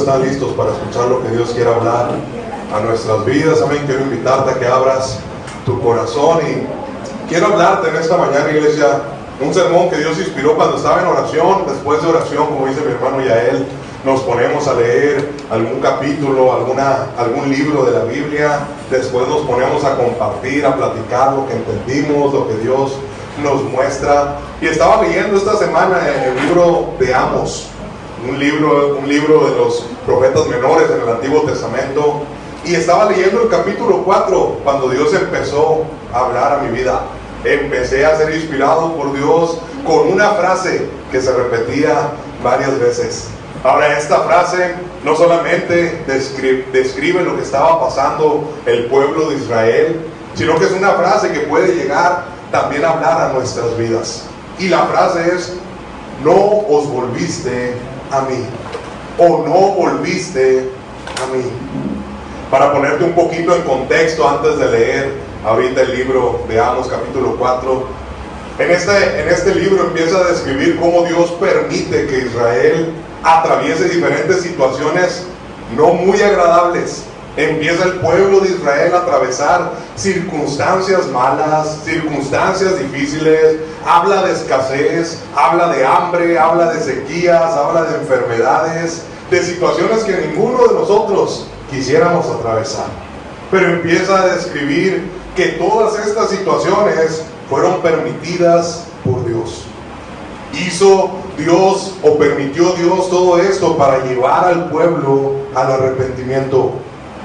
están listos para escuchar lo que Dios quiere hablar a nuestras vidas? Amén. Quiero invitarte a que abras tu corazón y quiero hablarte en esta mañana, iglesia, un sermón que Dios inspiró cuando estaba en oración. Después de oración, como dice mi hermano Yael, nos ponemos a leer algún capítulo, algún libro de la Biblia. Después nos ponemos a compartir, a platicar lo que entendimos, lo que Dios nos muestra. Y estaba leyendo esta semana el libro de Amos, un libro de los profetas menores en el Antiguo Testamento, y estaba leyendo el capítulo 4 cuando Dios empezó a hablar a mi vida. Empecé a ser inspirado por Dios con una frase que se repetía varias veces. Ahora, esta frase no solamente describe lo que estaba pasando el pueblo de Israel, sino que es una frase que puede llegar también a hablar a nuestras vidas. Y la frase es: no os volviste a mí, o no volviste a mí. Para ponerte un poquito en contexto antes de leer ahorita el libro de Amos capítulo 4, en este libro empieza a describir cómo Dios permite que Israel atraviese diferentes situaciones no muy agradables. Empieza el pueblo de Israel a atravesar circunstancias malas, circunstancias difíciles. Habla de escasez, habla de hambre, habla de sequías, habla de enfermedades, de situaciones que ninguno de nosotros quisiéramos atravesar. Pero empieza a describir que todas estas situaciones fueron permitidas por Dios. Hizo Dios o permitió Dios todo esto para llevar al pueblo al arrepentimiento,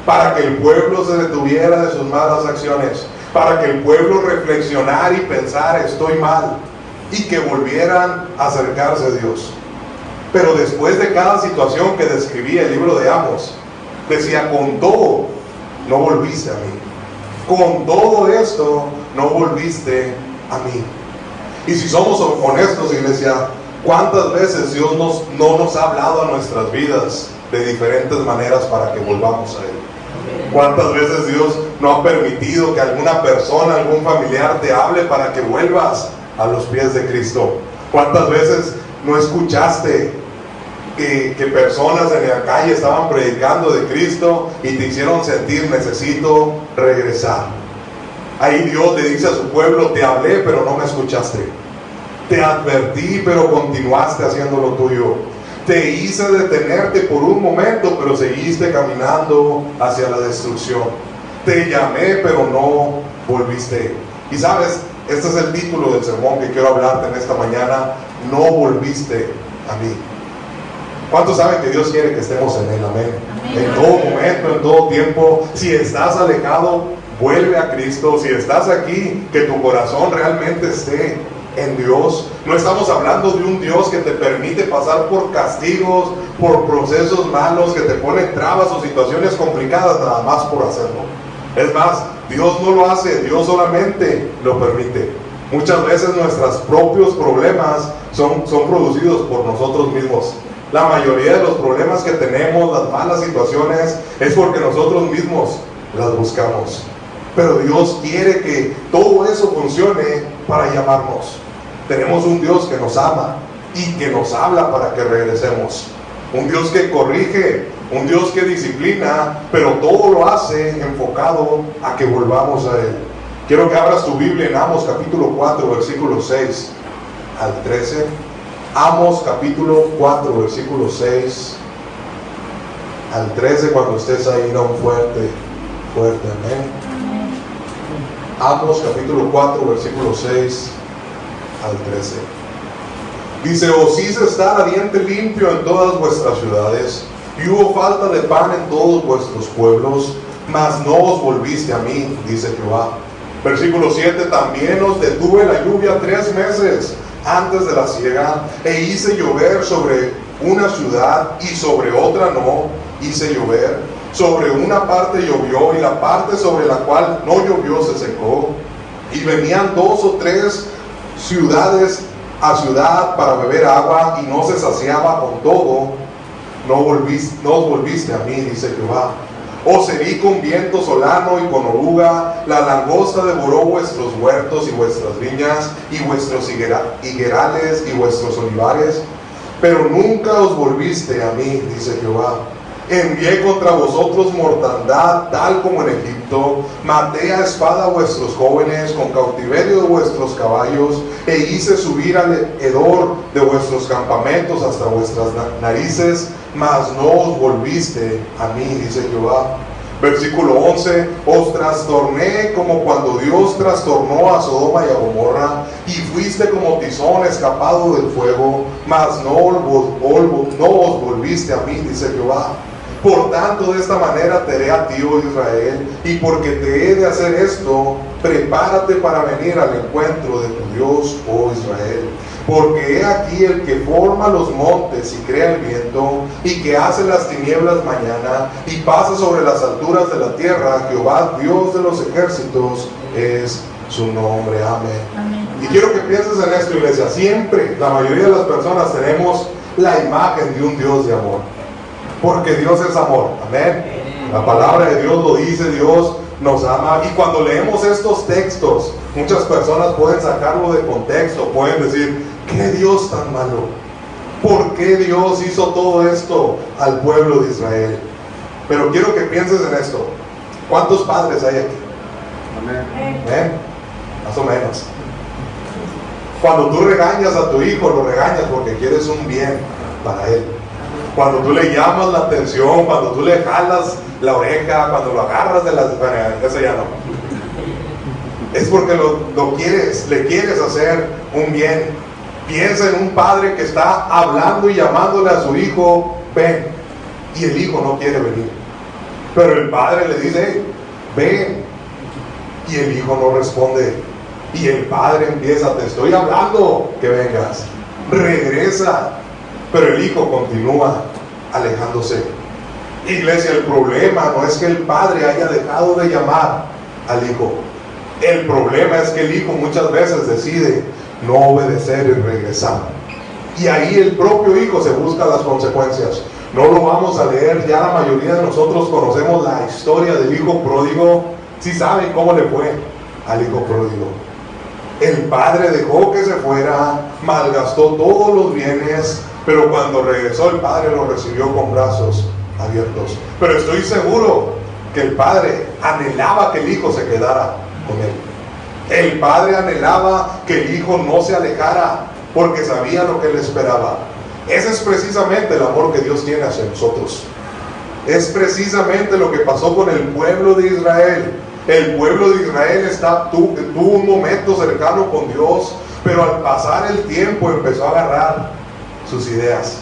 para que el pueblo se detuviera de sus malas acciones, para que el pueblo reflexionara y pensara: estoy mal, y que volvieran a acercarse a Dios. Pero después de cada situación que describía el libro de Amos, decía: con todo no volviste a mí, con todo esto no volviste a mí. Y si somos honestos, iglesia, ¿cuántas veces Dios no nos ha hablado a nuestras vidas de diferentes maneras para que volvamos a Él? ¿Cuántas veces Dios no ha permitido que alguna persona, algún familiar te hable para que vuelvas a los pies de Cristo? ¿Cuántas veces no escuchaste que personas en la calle estaban predicando de Cristo y te hicieron sentir: necesito regresar? Ahí Dios le dice a su pueblo: te hablé, pero no me escuchaste. Te advertí, pero continuaste haciendo lo tuyo. Te hice detenerte por un momento, pero seguiste caminando hacia la destrucción. Te llamé, pero no volviste. Y sabes, este es el título del sermón que quiero hablarte en esta mañana: no volviste a mí. ¿Cuántos saben que Dios quiere que estemos en Él? Amén. En todo momento, en todo tiempo. Si estás alejado, vuelve a Cristo. Si estás aquí, que tu corazón realmente esté en Dios. No estamos hablando de un Dios que te permite pasar por castigos, por procesos malos, que te pone trabas o situaciones complicadas nada más por hacerlo. Es más, Dios no lo hace, Dios solamente lo permite. Muchas veces nuestros propios problemas son producidos por nosotros mismos. La mayoría de los problemas que tenemos, las malas situaciones, es porque nosotros mismos las buscamos. Pero Dios quiere que todo eso funcione para llamarnos. Tenemos un Dios que nos ama y que nos habla para que regresemos. Un Dios que corrige, un Dios que disciplina, pero todo lo hace enfocado a que volvamos a Él. Quiero que abras tu Biblia en Amos capítulo 4, versículo 6 al 13. Amos capítulo 4, versículo 6 al 13. Cuando estés ahí, da un fuerte amén. Amos capítulo 4, versículo 6 al 13. Dice: os hice estar a diente limpio en todas vuestras ciudades, y hubo falta de pan en todos vuestros pueblos, mas no os volviste a mí, dice Jehová. Versículo 7: también os detuve la lluvia 3 meses antes de la siega, e hice llover sobre una ciudad y sobre otra no hice llover. Sobre una parte llovió, y la parte sobre la cual no llovió se secó. Y venían 2 o 3 ciudades a ciudad para beber agua, y no se saciaba con todo. No os volviste a mí, dice Jehová. Os herí con viento solano y con oruga. La langosta devoró vuestros huertos y vuestras viñas, y vuestros higuerales y vuestros olivares. Pero nunca os volviste a mí, dice Jehová. Envié contra vosotros mortandad, tal como en Egipto. Maté a espada a vuestros jóvenes, con cautiverio de vuestros caballos, e hice subir al hedor de vuestros campamentos hasta vuestras narices, mas no os volviste a mí, dice Jehová. Versículo 11, os trastorné como cuando Dios trastornó a Sodoma y a Gomorra, y fuiste como tizón escapado del fuego, mas no os volviste a mí, dice Jehová. Por tanto, de esta manera te haré a ti, oh Israel, y porque te he de hacer esto, prepárate para venir al encuentro de tu Dios, oh Israel. Porque he aquí el que forma los montes y crea el viento, y que hace las tinieblas mañana, y pasa sobre las alturas de la tierra, Jehová, Dios de los ejércitos, es su nombre. Amén. Amén. Y quiero que pienses en esto, iglesia. Siempre, la mayoría de las personas tenemos la imagen de un Dios de amor, porque Dios es amor. Amén. La palabra de Dios lo dice, Dios nos ama. Y cuando leemos estos textos, muchas personas pueden sacarlo de contexto, pueden decir: ¿qué Dios tan malo? ¿Por qué Dios hizo todo esto al pueblo de Israel? Pero quiero que pienses en esto. ¿Cuántos padres hay aquí? Amén. Más o menos. Cuando tú regañas a tu hijo, lo regañas porque quieres un bien para él. Cuando tú le llamas la atención, cuando tú le jalas la oreja, cuando lo agarras de las... Bueno, eso ya no. Es porque lo quieres, le quieres hacer un bien. Piensa en un padre que está hablando y llamándole a su hijo: ven, y el hijo no quiere venir, pero el padre le dice: hey, ven, y el hijo no responde, y el padre empieza: te estoy hablando que vengas, regresa, pero el hijo continúa alejándose. Iglesia, el problema no es que el padre haya dejado de llamar al hijo, el problema es que el hijo muchas veces decide no obedecer y regresar, y ahí el propio hijo se busca las consecuencias. No lo vamos a leer, ya la mayoría de nosotros conocemos la historia del hijo pródigo. Si saben cómo le fue al hijo pródigo. El padre dejó que se fuera, malgastó todos los bienes, pero cuando regresó el padre lo recibió con brazos abiertos. Pero estoy seguro que el padre anhelaba que el hijo se quedara con él. El padre anhelaba que el hijo no se alejara, porque sabía lo que le esperaba. Ese es precisamente el amor que Dios tiene hacia nosotros. Es precisamente lo que pasó con el pueblo de Israel. El pueblo de Israel tuvo un momento cercano con Dios, pero al pasar el tiempo empezó a agarrar sus ideas,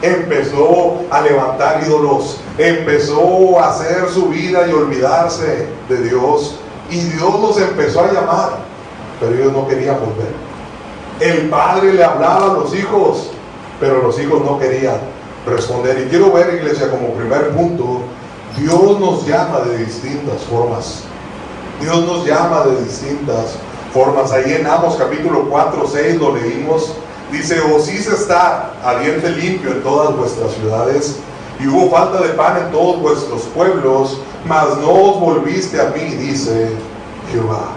empezó a levantar ídolos, empezó a hacer su vida y olvidarse de Dios. Y Dios los empezó a llamar, pero ellos no querían volver. El padre le hablaba a los hijos, pero los hijos no querían responder. Y quiero ver, iglesia, como primer punto, Dios nos llama de distintas formas. Dios nos llama de distintas formas. Ahí en Amos capítulo 4, 6 lo leímos. Dice: os hice estar a diente limpio en todas vuestras ciudades, y hubo falta de pan en todos vuestros pueblos, mas no os volviste a mí, dice Jehová.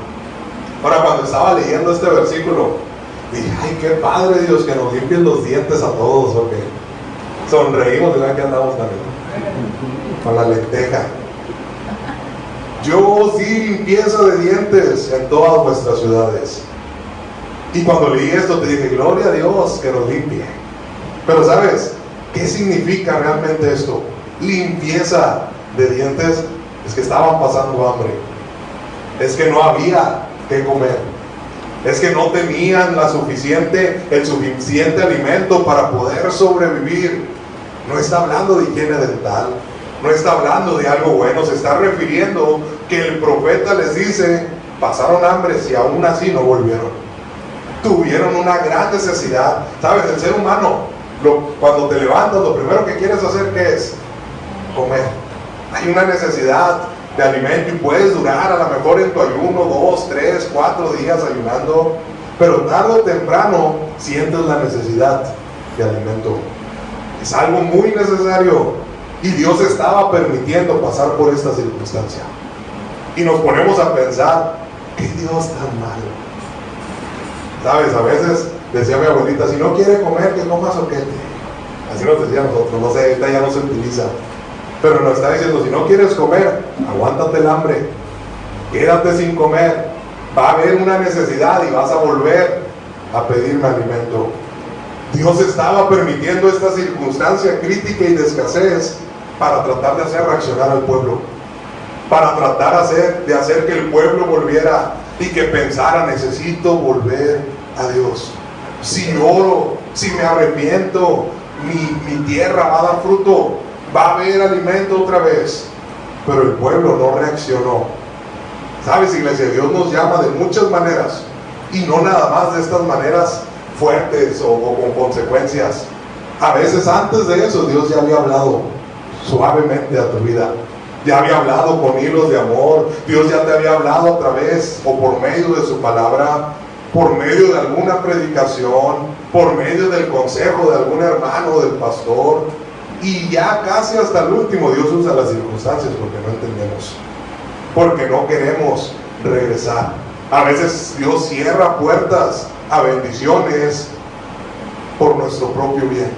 Ahora, cuando estaba leyendo este versículo, dije: ay, qué padre Dios, que nos limpien los dientes a todos, ¿ok? Sonreímos, ¿verdad? Que andamos también con la lenteja. Yo os di limpieza de dientes en todas vuestras ciudades. Y cuando leí esto te dije: gloria a Dios que nos limpie. Pero ¿sabes qué significa realmente esto? Limpieza de dientes. Es que estaban pasando hambre, es que no había que comer, es que no tenían el suficiente alimento para poder sobrevivir. No está hablando de higiene dental, no está hablando de algo bueno, se está refiriendo que el profeta les dice: pasaron hambre y aún así no volvieron. Tuvieron una gran necesidad. ¿Sabes? El ser humano, cuando te levantas, lo primero que quieres hacer, ¿qué es? Comer. Hay una necesidad de alimento, y puedes durar a lo mejor en tu ayuno 2, 3, 4 días ayunando, pero tarde o temprano sientes la necesidad de alimento. Es algo muy necesario, y Dios estaba permitiendo pasar por esta circunstancia. Y nos ponemos a pensar: ¿qué Dios tan malo? ¿Sabes? A veces decía mi abuelita: si no quiere comer, que coma soquete. Así nos decía nosotros, no sé, ahorita ya no se utiliza. Pero nos está diciendo, si no quieres comer, aguántate el hambre, quédate sin comer, va a haber una necesidad y vas a volver a pedirme alimento. Dios estaba permitiendo esta circunstancia crítica y de escasez para tratar de hacer reaccionar al pueblo, para tratar de hacer que el pueblo volviera y que pensara, necesito volver a Dios. Si oro, si me arrepiento, mi tierra va a dar fruto, va a haber alimento otra vez. Pero el pueblo no reaccionó. ¿Sabes, iglesia? Dios nos llama de muchas maneras, y no nada más de estas maneras fuertes o con consecuencias. A veces antes de eso Dios ya había hablado suavemente a tu vida, ya había hablado con hilos de amor. Dios ya te había hablado a través o por medio de su palabra, por medio de alguna predicación, por medio del consejo de algún hermano o del pastor, y ya casi hasta el último Dios usa las circunstancias porque no entendemos, porque no queremos regresar. A veces Dios cierra puertas a bendiciones por nuestro propio bien.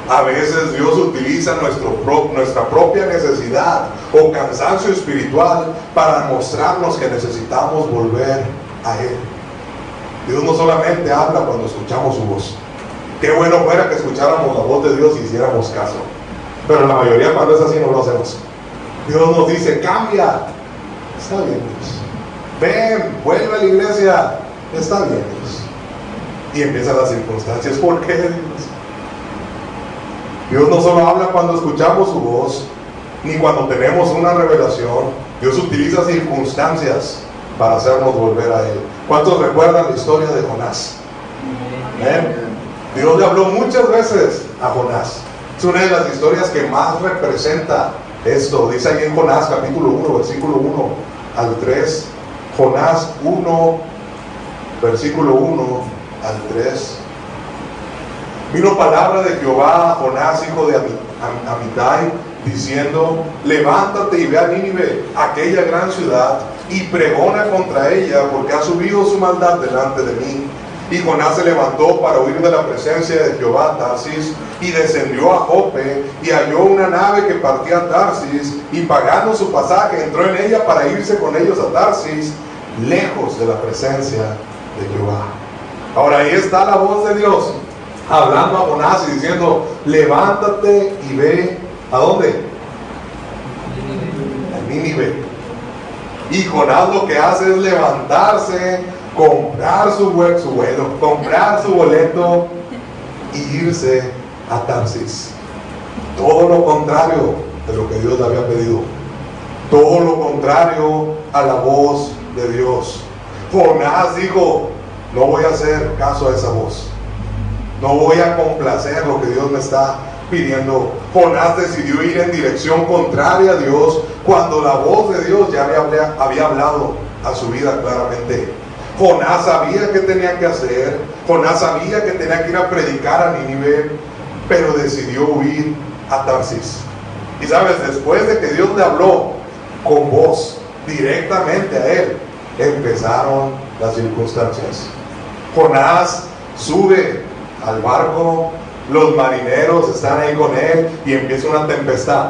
A veces Dios utiliza nuestra propia necesidad o cansancio espiritual para mostrarnos que necesitamos volver a Él. Dios no solamente habla cuando escuchamos su voz. Qué bueno fuera que escucháramos la voz de Dios y hiciéramos caso, pero la mayoría cuando es así no lo hacemos. Dios nos dice, cambia. Está bien, Dios. Ven, vuelve a la iglesia. Está bien, Dios. Y empiezan las circunstancias. ¿Por qué, Dios? Dios no solo habla cuando escuchamos su voz, ni cuando tenemos una revelación. Dios utiliza circunstancias para hacernos volver a Él. ¿Cuántos recuerdan la historia de Jonás? Dios le habló muchas veces a Jonás. Es una de las historias que más representa esto. Dice ahí en Jonás capítulo 1, versículo 1 al 3. Jonás 1, versículo 1 al 3. Vino palabra de Jehová a Jonás, hijo de Amitai, diciendo, levántate y ve a Nínive, aquella gran ciudad, y pregona contra ella, porque ha subido su maldad delante de mí. Y Jonás se levantó para huir de la presencia de Jehová a Tarsis, y descendió a Jope, y halló una nave que partía a Tarsis, y pagando su pasaje entró en ella para irse con ellos a Tarsis, lejos de la presencia de Jehová. Ahora ahí está la voz de Dios hablando a Jonás y diciendo, levántate y ve, ¿a dónde? A Nínive. Y Jonás lo que hace es levantarse, comprar su vuelo, comprar su boleto y irse a Tarsis. Todo lo contrario de lo que Dios le había pedido, todo lo contrario a la voz de Dios. Jonás dijo, no voy a hacer caso a esa voz, no voy a complacer lo que Dios me está pidiendo. Jonás decidió ir en dirección contraria a Dios cuando la voz de Dios ya había hablado a su vida claramente. Jonás sabía qué tenía que hacer, Jonás sabía que tenía que ir a predicar a Nínive, pero decidió huir a Tarsis. Y sabes, después de que Dios le habló con voz directamente a él, empezaron las circunstancias. Jonás sube al barco, los marineros están ahí con él y empieza una tempestad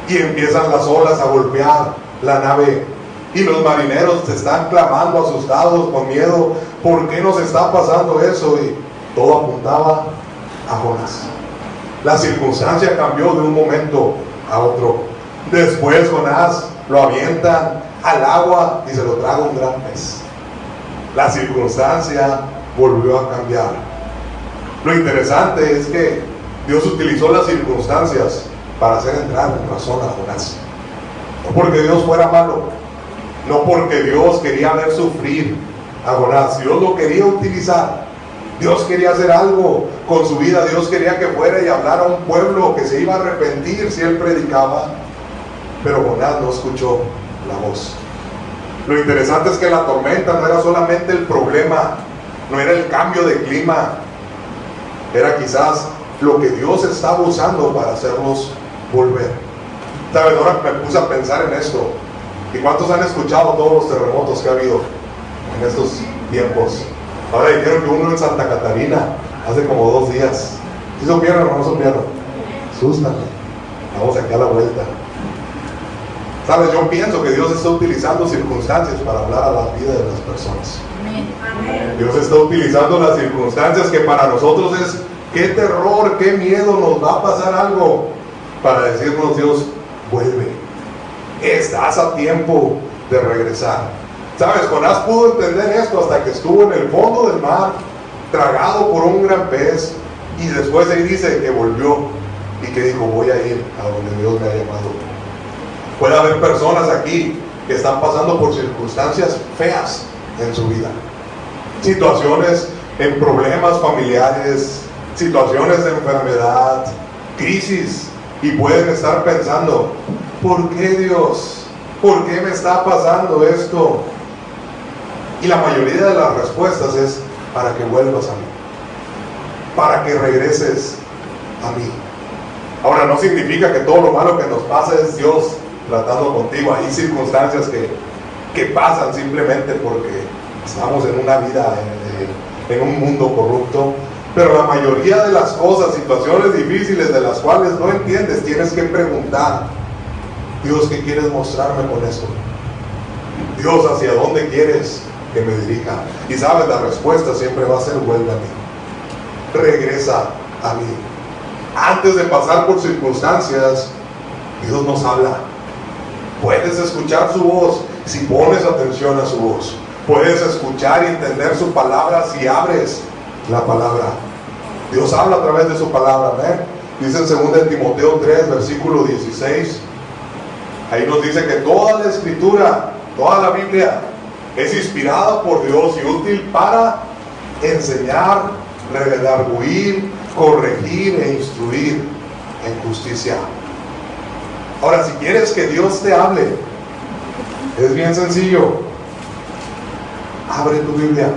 y empiezan las olas a golpear la nave y los marineros están clamando asustados con miedo, ¿por qué nos está pasando eso? Y todo apuntaba a Jonás. La circunstancia cambió de un momento a otro. Después Jonás lo avientan al agua y se lo traga un gran pez. La circunstancia volvió a cambiar. Lo interesante es que Dios utilizó las circunstancias para hacer entrar en razón a Jonás. No porque Dios fuera malo, no porque Dios quería ver sufrir a Jonás. Dios lo quería utilizar. Dios quería hacer algo con su vida. Dios quería que fuera y hablara a un pueblo que se iba a arrepentir si él predicaba. Pero Jonás no escuchó la voz. Lo interesante es que la tormenta no era solamente el problema, no era el cambio de clima, era quizás lo que Dios estaba usando para hacerlos volver. ¿Sabes? Ahora me puse a pensar en esto. ¿Y cuántos han escuchado todos los terremotos que ha habido en estos tiempos? Ahora dijeron que uno en Santa Catarina hace como 2 días. ¿Sí supieron o no supieron? Sústame. Vamos aquí a la vuelta. Sabes, yo pienso que Dios está utilizando circunstancias para hablar a la vida de las personas. Amén. Dios está utilizando las circunstancias que para nosotros es qué terror, qué miedo, nos va a pasar algo, para decirnos: Dios, vuelve, estás a tiempo de regresar. Sabes, Jonás pudo entender esto hasta que estuvo en el fondo del mar, tragado por un gran pez, y después ahí dice que volvió y que dijo: voy a ir a donde Dios me ha llamado. Puede haber personas aquí que están pasando por circunstancias feas en su vida, situaciones en problemas familiares, situaciones de enfermedad, crisis, y pueden estar pensando: ¿por qué, Dios? ¿Por qué me está pasando esto? Y la mayoría de las respuestas es para que vuelvas a mí, para que regreses a mí. Ahora, no significa que todo lo malo que nos pasa es Dios tratando contigo. Hay circunstancias que pasan simplemente porque estamos en una vida, en un mundo corrupto. Pero la mayoría de las cosas, situaciones difíciles de las cuales no entiendes, tienes que preguntar: Dios, ¿qué quieres mostrarme con esto? Dios, ¿hacia dónde quieres que me dirija? Y sabes, la respuesta siempre va a ser: vuelve a mí, regresa a mí. Antes de pasar por circunstancias, Dios nos habla. Puedes escuchar su voz si pones atención a su voz. Puedes escuchar y entender su palabra si abres la palabra. Dios habla a través de su palabra. ¿Ven? Dice en 2 Timoteo 3, versículo 16. Ahí nos dice que toda la escritura, toda la Biblia, es inspirada por Dios y útil para enseñar, redarguir, corregir e instruir en justicia. Ahora, si quieres que Dios te hable, es bien sencillo. Abre tu Biblia.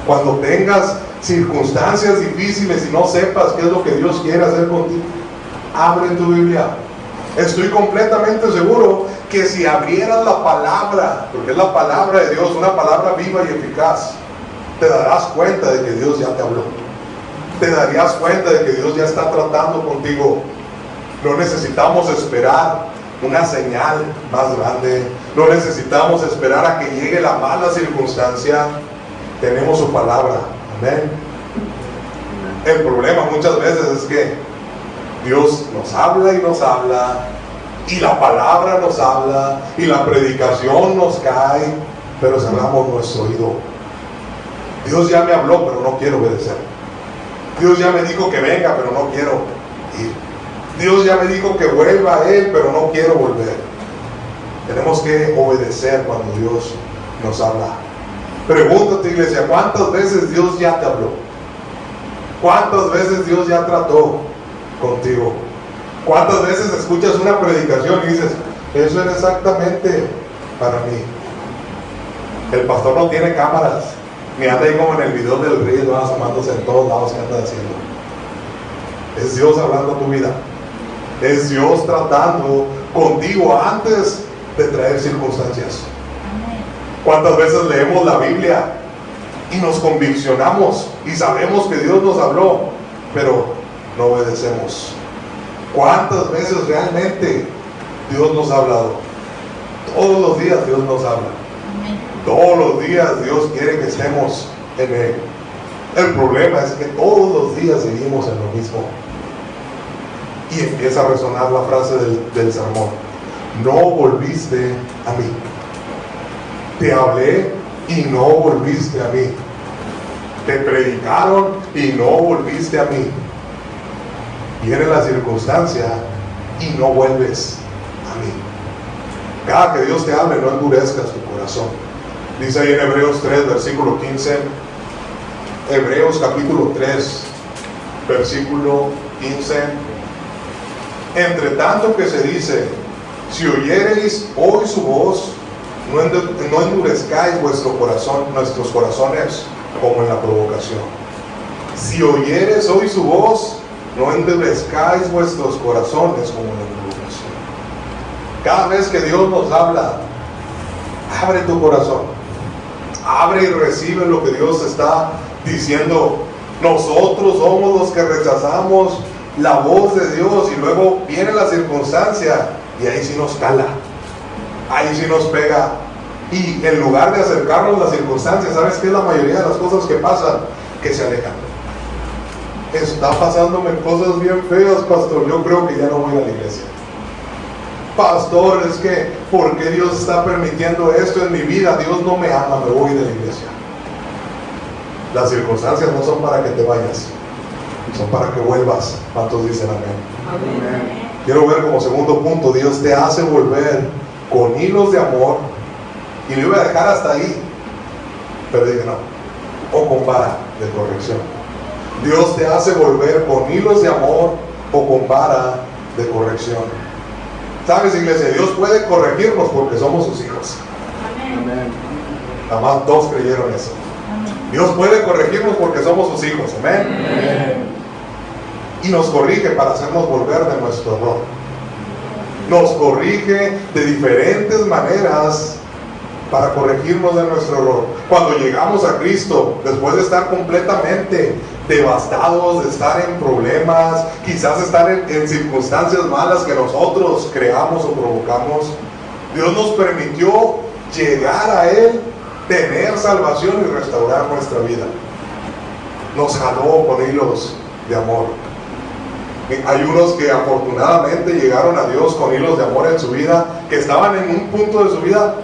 Cuando tengas circunstancias difíciles y no sepas qué es lo que Dios quiere hacer contigo, abre tu Biblia. Estoy completamente seguro que si abrieras la palabra, porque es la palabra de Dios, una palabra viva y eficaz, te darás cuenta de que Dios ya te habló. Te darías cuenta de que Dios ya está tratando contigo. No necesitamos esperar una señal más grande. No necesitamos esperar a que llegue la mala circunstancia. Tenemos su palabra. Amén. El problema muchas veces es que Dios nos habla y la palabra nos habla y la predicación nos cae, pero cerramos nuestro oído. Dios ya me habló, pero no quiero obedecer. Dios ya me dijo que venga, pero no quiero ir. Dios ya me dijo que vuelva a Él, pero no quiero volver. Tenemos que obedecer cuando Dios nos habla. Pregúntate, iglesia, ¿cuántas veces Dios ya te habló? ¿Cuántas veces Dios ya trató contigo? ¿Cuántas veces escuchas una predicación y dices: eso era exactamente para mí? El pastor no tiene cámaras, ni anda ahí como en el video del río, asomándose en todos lados que anda haciendo. Es Dios hablando a tu vida. Es Dios tratando contigo antes de traer circunstancias. ¿Cuántas veces leemos la Biblia y nos conviccionamos y sabemos que Dios nos habló, pero no obedecemos? ¿Cuántas veces realmente Dios nos ha hablado? Todos los días Dios nos habla. Todos los días Dios quiere que estemos en Él. El problema es que todos los días seguimos en lo mismo. Y empieza a resonar la frase del sermón: no volviste a mí. Te hablé y no volviste a mí. Te predicaron y no volviste a mí. Viene la circunstancia y no vuelves a mí. Cada que Dios te hable, no endurezcas tu corazón. Dice ahí en Hebreos 3, versículo 15. Hebreos capítulo 3, versículo 15. Entre tanto que se dice: si oyereis hoy su voz, no endurezcáis vuestros corazones como en la provocación. Si oyeres hoy su voz, no endurezcáis vuestros corazones como en la provocación. Cada vez que Dios nos habla, abre tu corazón. Abre y recibe lo que Dios está diciendo. Nosotros somos los que rechazamos la voz de Dios y luego viene la circunstancia y ahí sí nos cala, ahí sí nos pega. Y en lugar de acercarnos a las circunstancias, ¿sabes qué es la mayoría de las cosas que pasan? Que se alejan. Está pasándome cosas bien feas, pastor, yo creo que ya no voy a la iglesia. Pastor, es que ¿por qué Dios está permitiendo esto en mi vida? Dios no me ama, me voy de la iglesia. Las circunstancias no son para que te vayas, son para que vuelvas. ¿Cuántos dicen amén? Amén. Quiero ver como segundo punto, Dios te hace volver con hilos de amor, y lo iba a dejar hasta ahí, pero dije no, o con vara de corrección. Dios te hace volver con hilos de amor o con vara de corrección. ¿Sabes, iglesia? Dios puede corregirnos porque somos sus hijos. Amén. Jamás dos creyeron eso. Dios puede corregirnos porque somos sus hijos. Amén. Amén. Y nos corrige para hacernos volver de nuestro error. Nos corrige de diferentes maneras para corregirnos de nuestro error. Cuando llegamos a Cristo, después de estar completamente devastados, de estar en problemas, quizás estar en circunstancias malas que nosotros creamos o provocamos, Dios nos permitió llegar a Él, tener salvación y restaurar nuestra vida. Nos jaló con hilos de amor. Hay unos que afortunadamente llegaron a Dios con hilos de amor en su vida, que estaban en un punto de su vida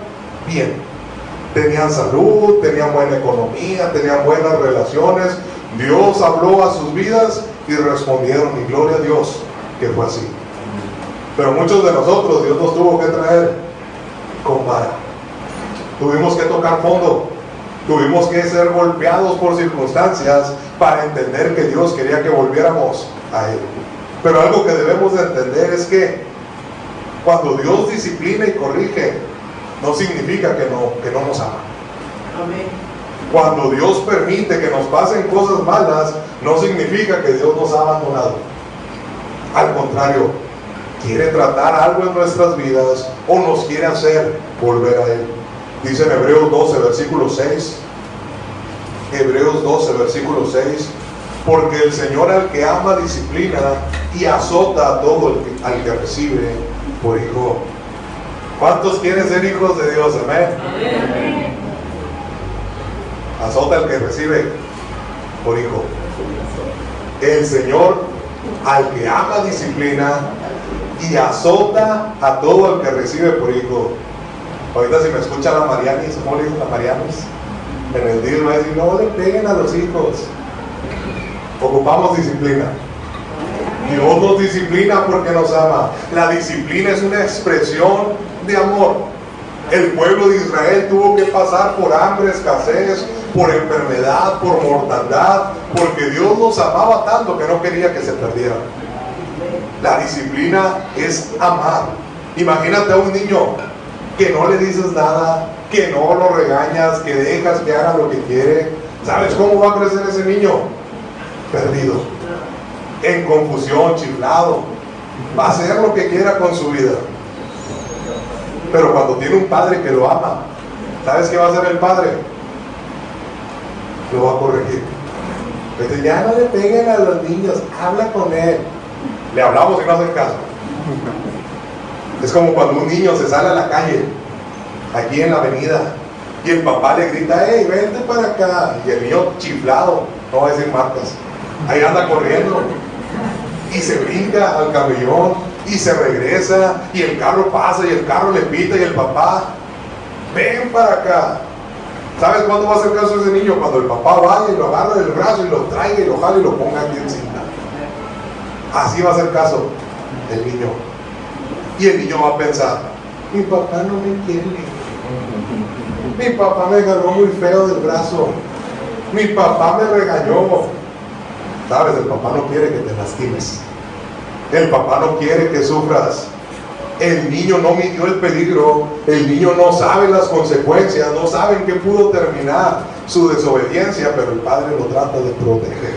bien, tenían salud, tenían buena economía, tenían buenas relaciones. Dios habló a sus vidas y respondieron, y gloria a Dios que fue así. Pero muchos de nosotros Dios nos tuvo que traer con vara. Tuvimos que tocar fondo, tuvimos que ser golpeados por circunstancias para entender que Dios quería que volviéramos a Él. Pero algo que debemos de entender es que cuando Dios disciplina y corrige, no significa que no nos ama. Amén. Cuando Dios permite que nos pasen cosas malas, no significa que Dios nos ha abandonado. Al contrario, quiere tratar algo en nuestras vidas o nos quiere hacer volver a Él. Dice en Hebreos 12, versículo 6. Hebreos 12, versículo 6. Porque el Señor al que ama disciplina y azota a todo al que recibe por hijo. ¿Cuántos quieren ser hijos de Dios? Amén. Amén. Azota al que recibe por hijo. El Señor al que ama disciplina y azota a todo el que recibe por hijo. Ahorita si me escucha la Marianis, ¿cómo le dicen la Marianis? En el día va a decir, no le peguen a los hijos. Ocupamos disciplina. Dios nos disciplina porque nos ama. La disciplina es una expresión de amor. El pueblo de Israel tuvo que pasar por hambre, escasez, por enfermedad, por mortandad, porque Dios los amaba tanto que no quería que se perdieran. La disciplina es amar. Imagínate a un niño que no le dices nada, que no lo regañas, que dejas que haga lo que quiere. ¿Sabes cómo va a crecer ese niño? Perdido, en confusión, chiflado. Va a hacer lo que quiera con su vida. Pero cuando tiene un padre que lo ama, ¿sabes qué va a hacer el padre? Lo va a corregir. Dice, ya no le peguen a los niños, habla con él. Le hablamos y no hacen caso. Es como cuando un niño se sale a la calle, aquí en la avenida, y el papá le grita, hey, vente para acá. Y el niño chiflado, no va a decir marcas, ahí anda corriendo y se brinca al camellón y se regresa y el carro pasa y el carro le pita y el papá, ven para acá. ¿Sabes cuándo va a hacer caso ese niño? Cuando el papá vaya y lo agarra del brazo y lo traiga y lo jale y lo ponga aquí encima. Así va a hacer caso el niño. Y el niño va a pensar, mi papá no me quiere, mi papá me agarró muy feo del brazo, mi papá me regañó. ¿Sabes? El papá no quiere que te lastimes, el papá no quiere que sufras. El niño no midió el peligro, el niño no sabe las consecuencias, no sabe en qué pudo terminar su desobediencia, pero el padre lo trata de proteger.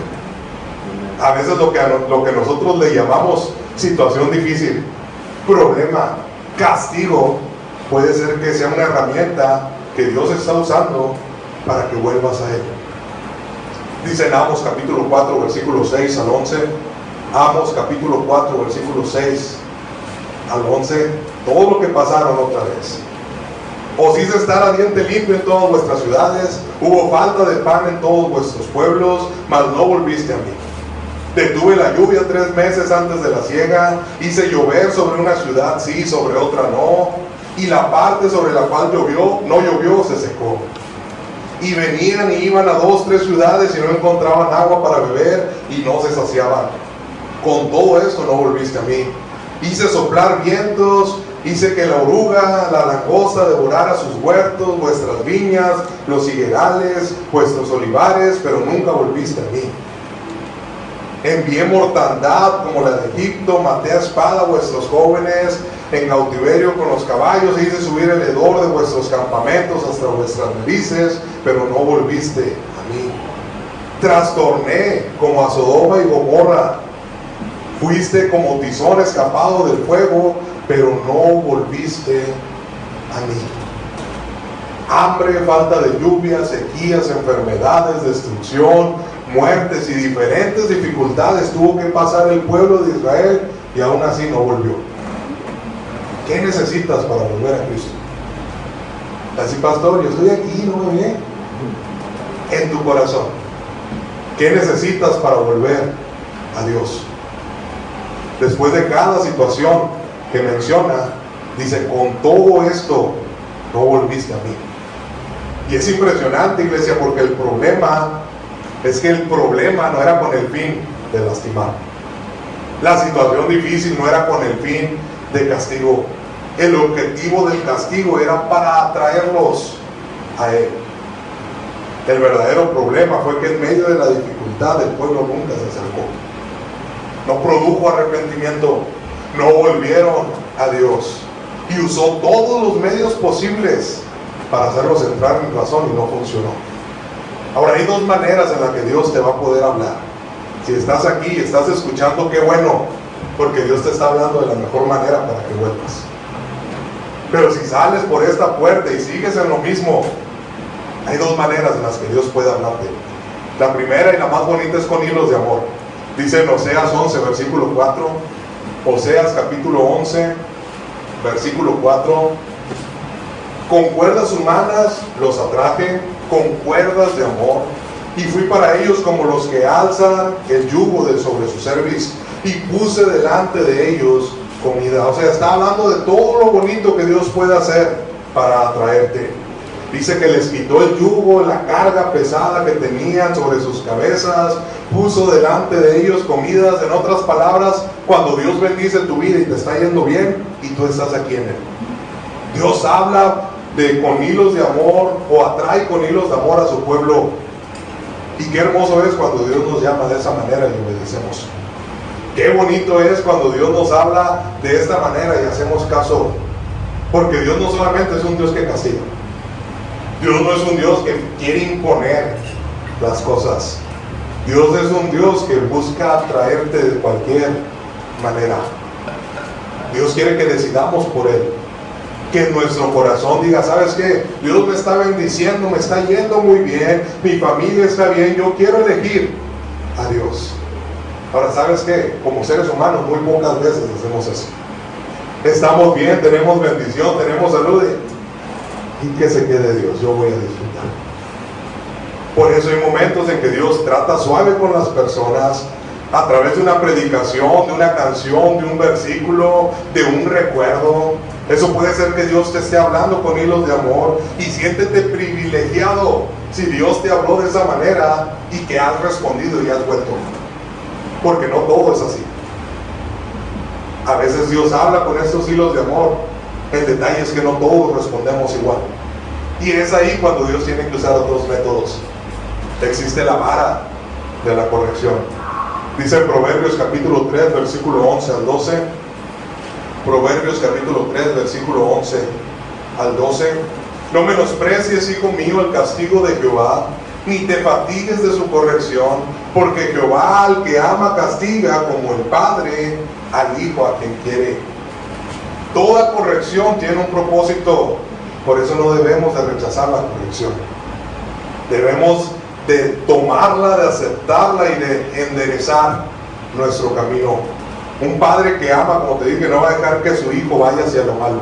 A veces lo que nosotros le llamamos situación difícil, problema, castigo, puede ser que sea una herramienta que Dios está usando para que vuelvas a Él. Dice en Amos capítulo 4 versículos 6 al 11, Amos capítulo 4, versículo 6 al 11, todo lo que pasaron otra vez. Os hice estar a diente limpio en todas vuestras ciudades, hubo falta de pan en todos vuestros pueblos, mas no volviste a mí. Detuve la lluvia 3 meses antes de la siega, hice llover sobre una ciudad sí, sobre otra no, y la parte sobre la cual llovió, no llovió, se secó. Y venían y iban a 2, 3 ciudades y no encontraban agua para beber y no se saciaban. Con todo esto no volviste a mí. Hice soplar vientos, hice que la oruga, la langosta devorara sus huertos, vuestras viñas, los higuerales, vuestros olivares, pero nunca volviste a mí. Envié mortandad como la de Egipto, maté a espada a vuestros jóvenes, en cautiverio con los caballos, e hice subir el hedor de vuestros campamentos hasta vuestras narices, pero no volviste a mí. Trastorné como a Sodoma y Gomorra. Fuiste como tizón escapado del fuego, pero no volviste a mí. Hambre, falta de lluvia, sequías, enfermedades, destrucción, muertes y diferentes dificultades tuvo que pasar el pueblo de Israel y aún así no volvió. ¿Qué necesitas para volver a Cristo? Así, pastor, yo estoy aquí, no me ve. En tu corazón, ¿qué necesitas para volver a Dios? Después de cada situación que menciona, dice, con todo esto no volviste a mí. Y es impresionante, iglesia, porque el problema es que el problema no era con el fin de lastimar. La situación difícil no era con el fin de castigo. El objetivo del castigo era para atraerlos a Él. El verdadero problema fue que en medio de la dificultad el pueblo nunca se acercó. No produjo arrepentimiento, no volvieron a Dios y usó todos los medios posibles para hacerlos entrar en razón y no funcionó. Ahora, hay 2 maneras en las que Dios te va a poder hablar. Si estás aquí y estás escuchando, qué bueno, porque Dios te está hablando de la mejor manera para que vuelvas. Pero si sales por esta puerta y sigues en lo mismo, hay 2 maneras en las que Dios puede hablarte. La primera y la más bonita es con hilos de amor. Dice en Oseas 11, versículo 4, Oseas capítulo 11, versículo 4, con cuerdas humanas los atraje, con cuerdas de amor, y fui para ellos como los que alzan el yugo de sobre su cerviz, y puse delante de ellos comida. O sea, está hablando de todo lo bonito que Dios puede hacer para atraerte. Dice que les quitó el yugo, la carga pesada que tenían sobre sus cabezas, puso delante de ellos comidas. En otras palabras, cuando Dios bendice tu vida y te está yendo bien y tú estás aquí en Él, Dios habla con hilos de amor, o atrae con hilos de amor a su pueblo. Y qué hermoso es cuando Dios nos llama de esa manera y obedecemos. Qué bonito es cuando Dios nos habla de esta manera y hacemos caso, porque Dios no solamente es un Dios que castiga. Dios no es un Dios que quiere imponer las cosas. Dios es un Dios que busca atraerte de cualquier manera. Dios quiere que decidamos por Él. Que en nuestro corazón diga, ¿sabes qué? Dios me está bendiciendo, me está yendo muy bien, mi familia está bien, yo quiero elegir a Dios. Ahora, ¿sabes qué? Como seres humanos muy pocas veces hacemos eso. Estamos bien, tenemos bendición, tenemos salud, y que se quede Dios, yo voy a disfrutar. Por eso hay momentos en que Dios trata suave con las personas, a través de una predicación, de una canción, de un versículo, de un recuerdo. Eso puede ser que Dios te esté hablando con hilos de amor, y siéntete privilegiado si Dios te habló de esa manera y que has respondido y has vuelto, porque no todo es así. A veces Dios habla con estos hilos de amor. El detalle es que no todos respondemos igual, y es ahí cuando Dios tiene que usar otros métodos. Existe la vara de la corrección. Dice en Proverbios capítulo 3 versículo 11 al 12, Proverbios capítulo 3 versículo 11 al 12, no menosprecies, hijo mío, el castigo de Jehová, ni te fatigues de su corrección, porque Jehová al que ama castiga, como el padre al hijo a quien quiere. Toda corrección tiene un propósito, por eso no debemos de rechazar la corrección. Debemos de tomarla, de aceptarla y de enderezar nuestro camino. Un padre que ama, como te dije, no va a dejar que su hijo vaya hacia lo malo.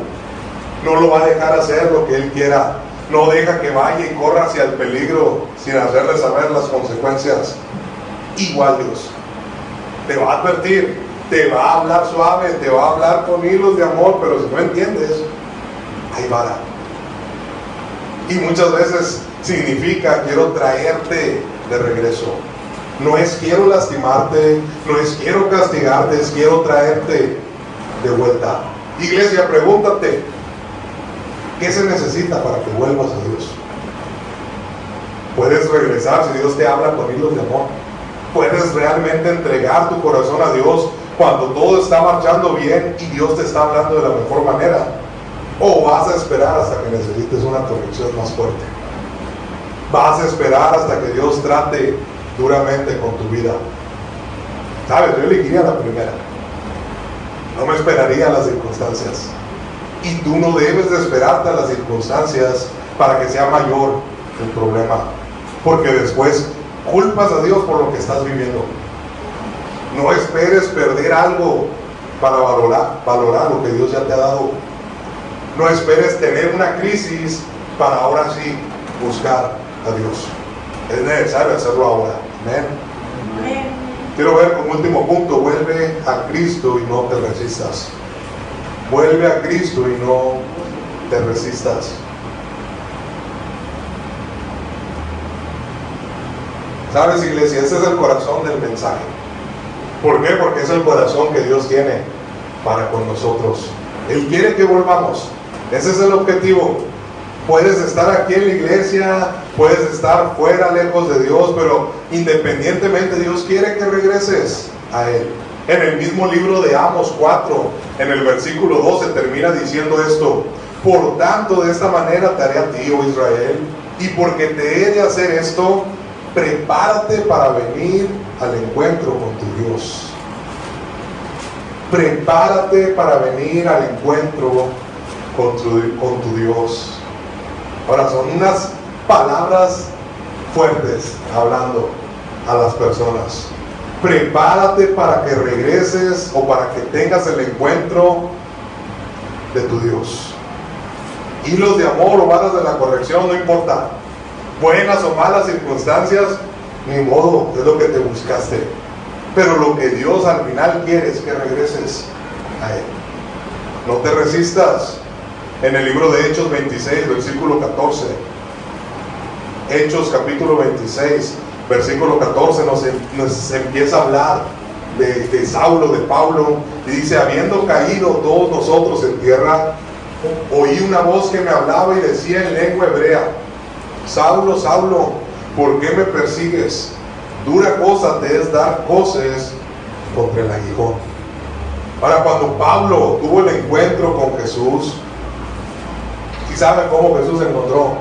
No lo va a dejar hacer lo que él quiera. No deja que vaya y corra hacia el peligro sin hacerle saber las consecuencias. Igual Dios te va a advertir, te va a hablar suave, te va a hablar con hilos de amor, pero si no entiendes, hay vara. Y muchas veces significa quiero traerte de regreso. No es quiero lastimarte, no es quiero castigarte, es quiero traerte de vuelta. Iglesia, pregúntate, ¿qué se necesita para que vuelvas a Dios? Puedes regresar si Dios te habla con hilos de amor. Puedes realmente entregar tu corazón a Dios cuando todo está marchando bien y Dios te está hablando de la mejor manera. O vas a esperar hasta que necesites una corrección más fuerte. Vas a esperar hasta que Dios trate duramente con tu vida. ¿Sabes? Yo elegiría la primera. No me esperaría a las circunstancias. Y tú no debes de esperarte a las circunstancias para que sea mayor el problema. Porque después culpas a Dios por lo que estás viviendo. No esperes perder algo para valorar lo que Dios ya te ha dado. No esperes tener una crisis para ahora sí buscar a Dios. Es necesario hacerlo ahora. Amén. Amén. Quiero ver como último punto, vuelve a Cristo y no te resistas. Vuelve a Cristo y no te resistas. ¿Sabes, iglesia? Ese es el corazón del mensaje. ¿Por qué? Porque es el corazón que Dios tiene para con nosotros. Él quiere que volvamos. Ese es el objetivo. Puedes estar aquí en la iglesia, puedes estar fuera, lejos de Dios, pero independientemente Dios quiere que regreses a Él. En el mismo libro de Amos 4, en el versículo 12, termina diciendo esto: por tanto, de esta manera te haré a ti, oh Israel, y porque te he de hacer esto, prepárate para venir al encuentro con tu Dios. Prepárate para venir al encuentro con tu Dios. Ahora, son unas palabras fuertes hablando a las personas. Prepárate para que regreses o para que tengas el encuentro de tu Dios. Hilos de amor o varas de la corrección, no importa. Buenas o malas circunstancias, ni modo, es lo que te buscaste. Pero lo que Dios al final quiere es que regreses a Él. No te resistas. En el libro de Hechos 26, versículo 14. Hechos capítulo 26, versículo 14 nos empieza a hablar de Saulo, de Pablo. Y dice: habiendo caído todos nosotros en tierra, oí una voz que me hablaba y decía en lengua hebrea: Saulo, Saulo, ¿por qué me persigues? Dura cosa te es dar coces contra el aguijón. Ahora, cuando Pablo tuvo el encuentro con Jesús, ¿y saben cómo Jesús encontró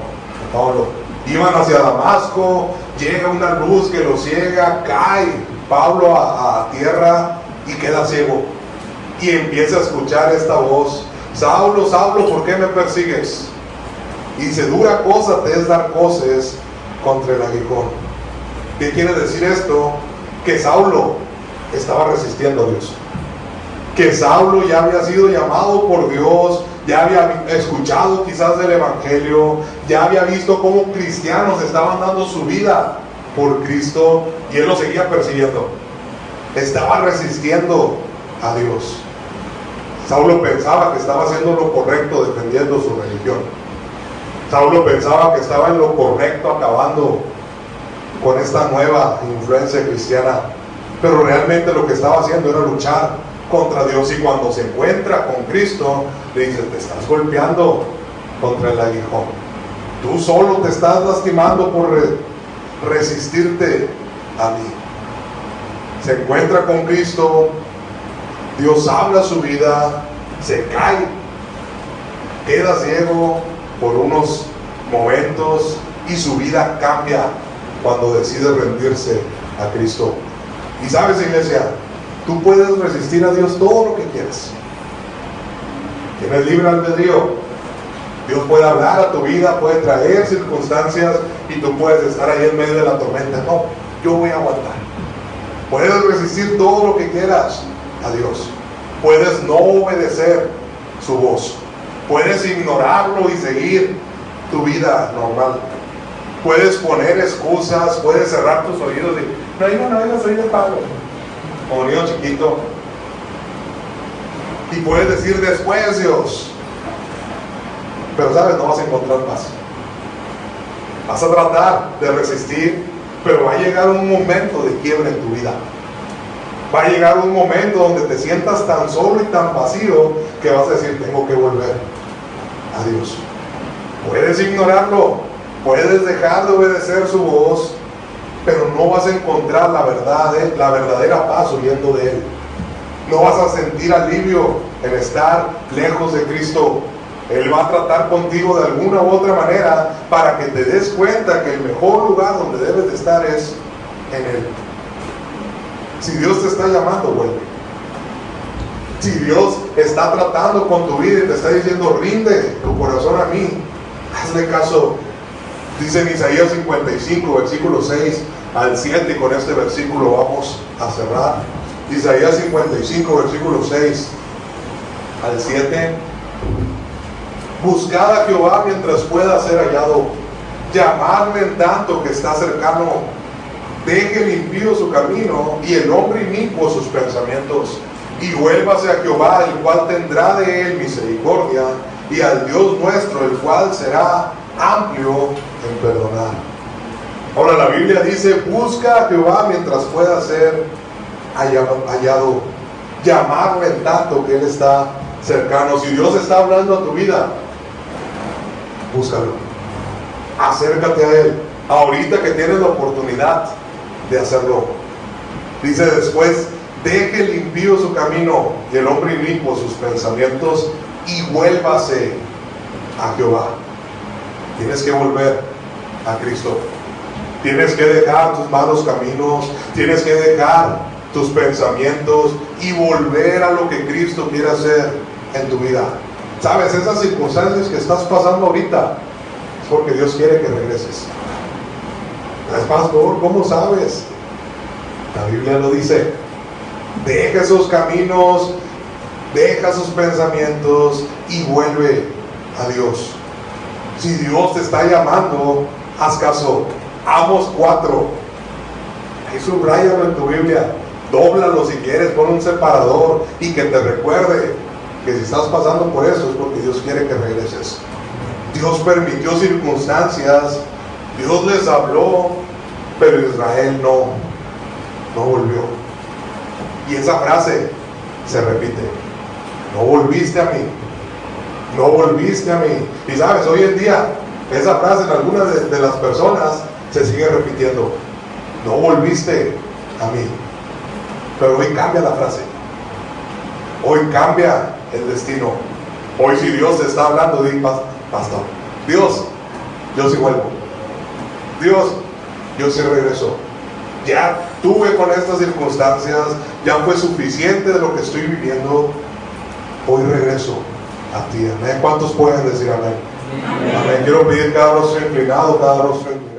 a Pablo? Iban hacia Damasco, llega una luz que lo ciega, cae Pablo a tierra y queda ciego. Y empieza a escuchar esta voz: Saulo, Saulo, ¿por qué me persigues? Y dice: dura cosa te es dar coces contra el aguijón. ¿Qué quiere decir esto? Que Saulo estaba resistiendo a Dios. Que Saulo ya había sido llamado por Dios, ya había escuchado quizás del Evangelio, ya había visto cómo cristianos estaban dando su vida por Cristo, y él lo seguía persiguiendo. Estaba resistiendo a Dios. Saulo pensaba que estaba haciendo lo correcto defendiendo su religión. Saulo pensaba que estaba en lo correcto acabando con esta nueva influencia cristiana, pero realmente lo que estaba haciendo era luchar contra Dios. Y cuando se encuentra con Cristo, le dice: te estás golpeando contra el aguijón. Tú solo te estás lastimando por resistirte a mí. Se encuentra con Cristo, Dios habla su vida, se cae, queda ciego por unos momentos y su vida cambia cuando decide rendirse a Cristo. Y sabes, iglesia, tú puedes resistir a Dios todo lo que quieras. Tienes libre albedrío. Dios puede hablar a tu vida, puede traer circunstancias y tú puedes estar ahí en medio de la tormenta. No, yo voy a aguantar. Puedes resistir todo lo que quieras a Dios. Puedes no obedecer su voz. Puedes ignorarlo y seguir tu vida normal. Puedes poner excusas, puedes cerrar tus oídos y no, soy de pago. Como niño chiquito. Y puedes decir después, Dios. Pero sabes, no vas a encontrar paz. Vas a tratar de resistir, pero va a llegar un momento de quiebra en tu vida. Va a llegar un momento donde te sientas tan solo y tan vacío que vas a decir, tengo que volver a Dios. Puedes ignorarlo, puedes dejar de obedecer su voz, pero no vas a encontrar la verdadera paz huyendo de Él. No vas a sentir alivio en estar lejos de Cristo. Él va a tratar contigo de alguna u otra manera para que te des cuenta que el mejor lugar donde debes de estar es en Él. Si Dios te está llamando, vuelve. Si Dios está tratando con tu vida y te está diciendo, rinde tu corazón a mí, hazle caso. Dice en Isaías 55, versículo 6 al 7, y con este versículo vamos a cerrar. Isaías 55, versículo 6 al 7. Buscad a Jehová mientras pueda ser hallado, llamadle en tanto que está cercano. Deje el impío su camino y el hombre inicuo sus pensamientos, y vuélvase a Jehová, el cual tendrá de él misericordia, y al Dios nuestro, el cual será amplio en perdonar. Ahora la Biblia dice, busca a Jehová mientras pueda ser hallado, llamarle en tanto que Él está cercano. Si Dios está hablando a tu vida, búscalo, acércate a Él, ahorita que tienes la oportunidad de hacerlo. Dice después, deje el impío su camino y el hombre inicuo sus pensamientos, y vuélvase a Jehová. Tienes que volver a Cristo. Tienes que dejar tus malos caminos, tienes que dejar tus pensamientos y volver a lo que Cristo quiere hacer en tu vida. Sabes, esas circunstancias que estás pasando ahorita es porque Dios quiere que regreses. Es más, ¿cómo sabes? La Biblia lo dice. Deja esos caminos, deja sus pensamientos y vuelve a Dios. Si Dios te está llamando, haz caso. Amos 4. Ahí subráyalo en tu Biblia. Dóblalo si quieres, pon un separador y que te recuerde que si estás pasando por eso es porque Dios quiere que regreses. Dios permitió circunstancias, Dios les habló, pero Israel no volvió. Y esa frase se repite: no volviste a mí, no volviste a mí. Y sabes, hoy en día esa frase en algunas de las personas se sigue repitiendo: no volviste a mí. Pero hoy cambia la frase, hoy cambia el destino. Hoy, si Dios te está hablando, di, pastor, Dios, yo sí vuelvo. Dios, yo sí regreso. Ya tuve con estas circunstancias, ya fue suficiente de lo que estoy viviendo. Hoy regreso a ti. Amén. ¿Cuántos pueden decir amén? Amén. Quiero pedir cada rostro inclinado, cada rostro inclinado.